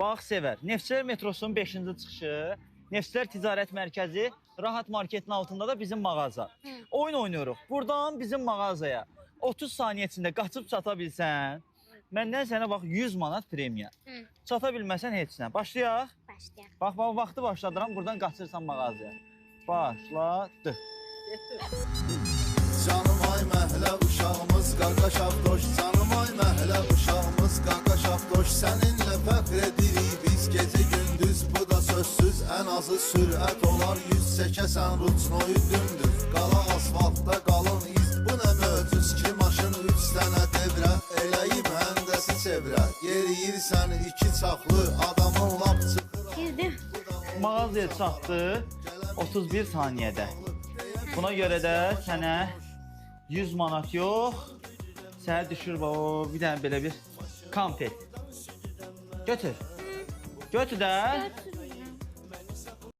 Bax Sevər, Neftçilər metrosunun 5-ci çıxışı, Neftçilər Ticarət Mərkəzi, Rahat Marketin altında da bizim mağaza. Oyun oynuyoruz. Buradan bizim mağazaya 30 saniyə içində qaçıb çata bilsən, məndən sənə bax 100 manat premiya. Çata bilməsən heç nə. Başlayaq? Başlayaq. Bax, vaxtı başladıram, buradan qaçırsan mağazaya. Başladı. Canım ay məhlə uşağımız qaqaşabdoş. Canım ay məhlə uşağımız qaqaşabdoş. Səninlə fəxr edirik biz gecə gündüz. Bu da sözsüz ən azı sürət olar. Yüz çəkəsən ruçnoyu dümdüz. Qala asfaltda qalın iz. Bu nə möcüz ki maşın 3 dənə devrə. Eləyib həndəsi çevrə. Yeriyirsən iki çaxlı adamın lap çıxır. Girdim. Mağazaya çatdı 31 saniyədə. Buna görə də sənə 100 manat yox, sənə düşür bir dənə belə bir konfet. Götür. Götür də. Götürdüm.